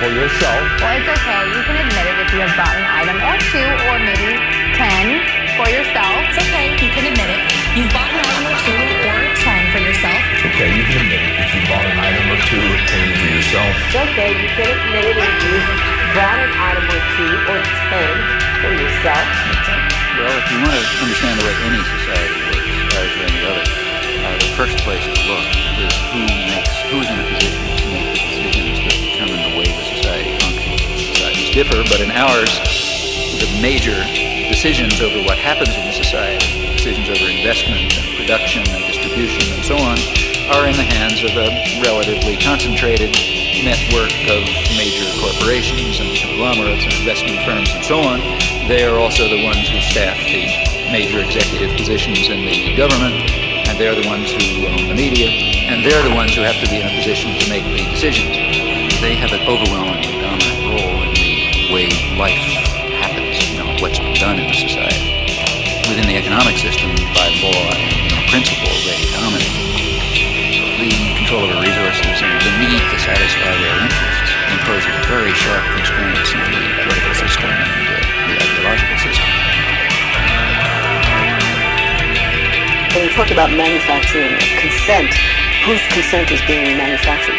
for yourself. Well, it's okay. You can admit it if you have bought an item or two or maybe 10 for yourself. It's okay. You can admit it. You've bought an item or two or 10 for yourself. It's okay. You can admit it if you bought an item or two or 10 for yourself. It's okay. You can admit it if you bought an item or two or 10 for yourself. Well, if you want to understand the way any society works, as or any other, the first place to look is who's in a position to make the decisions that determine the way the society functions. Societies differ, but in ours, the major decisions over what happens in the society, decisions over investment and production and distribution and so on, are in the hands of a relatively concentrated network of major corporations and conglomerates and investment firms and so on. They are also the ones who staff the major executive positions in the government, and they're the ones who own the media, and they're the ones who have to be in a position to make the decisions. They have an overwhelmingly dominant role in the way life happens, what's done in the society. Within the economic system, by law and principle, they dominate. The control over resources and the need to satisfy their interests imposes very sharp constraints on the political system and the ideological system. When you talk about manufacturing consent, whose consent is being manufactured?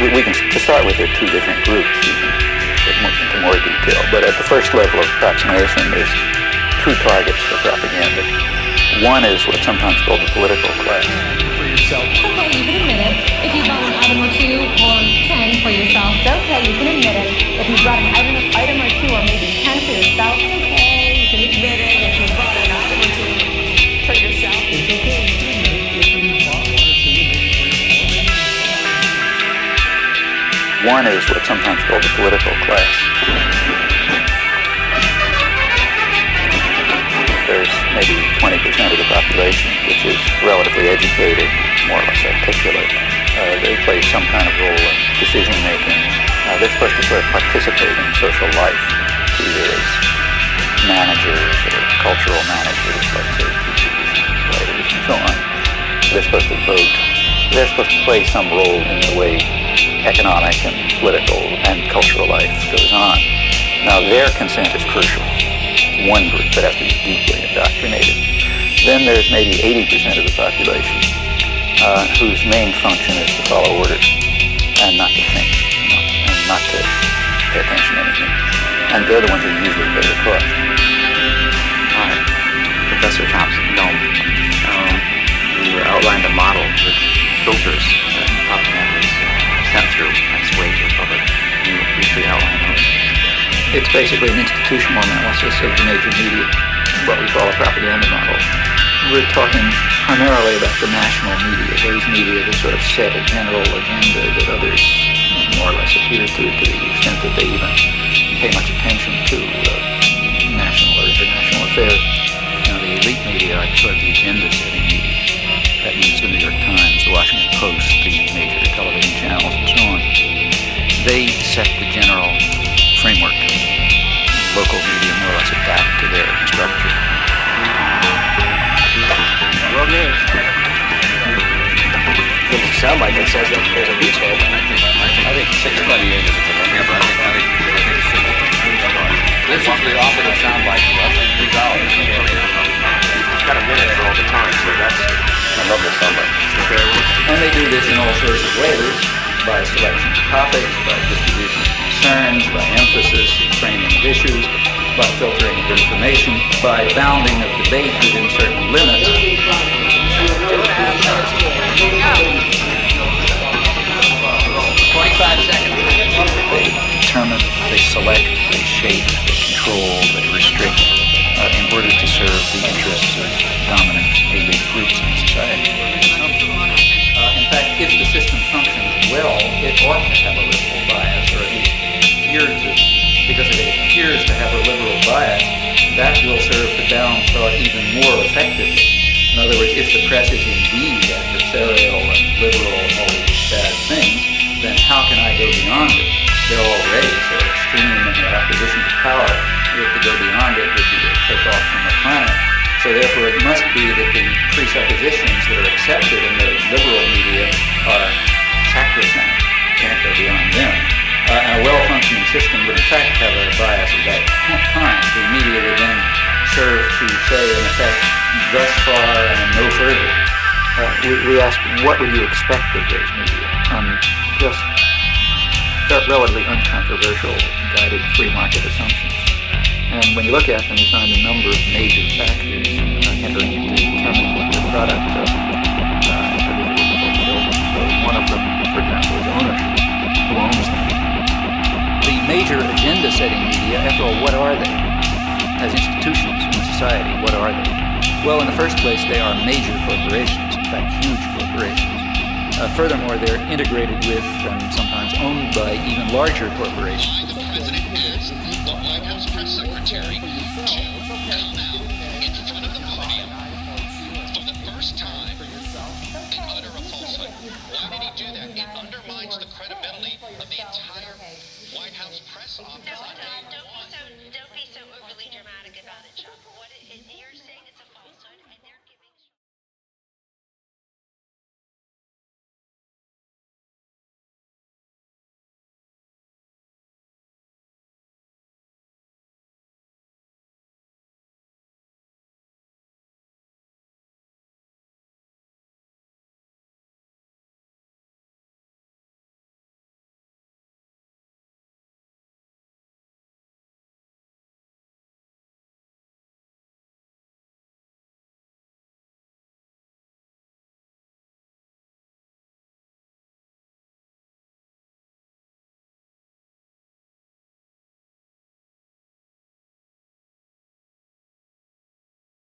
We can, to start with, there are two different groups. You can get into more detail, but at the first level of approximation, there's two targets for propaganda. One is what's sometimes called the political class. For yourself. It's okay. You can admit it if you bought an item or two or 10 for yourself. It's okay. You can admit it if you bought an item or two or maybe 10 for yourself. It's okay. You can admit it if you bought an item or two for yourself. It's okay. You can admit it if you bought one or two, maybe 3 or 4. One is what's sometimes called the political class. There's maybe 20% of the population which is relatively educated, more or less articulate. They play some kind of role in decision making. They're supposed to sort of participate in social life, either as managers or cultural managers, like say teachers and writers and so on. They're supposed to vote. They're supposed to play some role in the way economic and political and cultural life goes on. Now their consent is crucial. One group that has to be deeply indoctrinated. Then there's maybe 80% of the population whose main function is to follow orders and not to think, and not to pay attention to anything. And they're the ones who usually pay the cost. Hi, Professor Thompson. You outlined a model with filters that propaganda is sent through as way to the public. Can you briefly outline those? It's basically an institutional analysis of the major media, what we call a propaganda model. We're talking primarily about the national media, those media that sort of set a general agenda that others more or less adhere to the extent that they even pay much attention to national or international affairs. Now, the elite media are sort of the agenda-setting media. That means the New York Times, the Washington Post, the major television channels, and so on. They set the general framework. Local media more or less adapt to their structure. World news. It sounds like it says that there's a veto. I think 628 is a good one. Yeah, but I think this is the opposite sound bite for us. $2. It's got a minute for all the time, so that's... I love this sound bite. And they do this in all sorts of ways, by selection of topics, by distribution of concerns, by emphasis and framing of issues, by filtering of information, by bounding of debate within certain limits. 25 seconds. They determine, they select, they shape, they control, they restrict in order to serve the interests of dominant elite groups in society. In fact, if the system functions well, it ought to have a liberal bias, or at least appear to, because if it appears to have a liberal bias, that will serve the down thought even more effectively. In other words, if the press is indeed adversarial and liberal and all these bad things, then how can I go beyond it? They're already so extreme in their opposition to power. If to go beyond it would be to take off from the planet. So therefore it must be that the presuppositions that are accepted in the liberal media are sacrosanct, can't go beyond them. And a far and no further. We ask, what would you expect of those media on just relatively uncontroversial, guided free market assumptions? And when you look at them, you find a number of major factors entering to determine what the product of one of them, for example, is ownership. Who owns them? The major agenda-setting media, after all, what are they? As institutions in society, what are they? Well, in the first place, they are major corporations, in fact, huge corporations. Furthermore, they're integrated with and sometimes owned by even larger corporations. The president asked the White House press secretary to come out in front of the podium for the first time and utter a falsehood. Why did he do that? It undermines the credibility of the entire White House press office.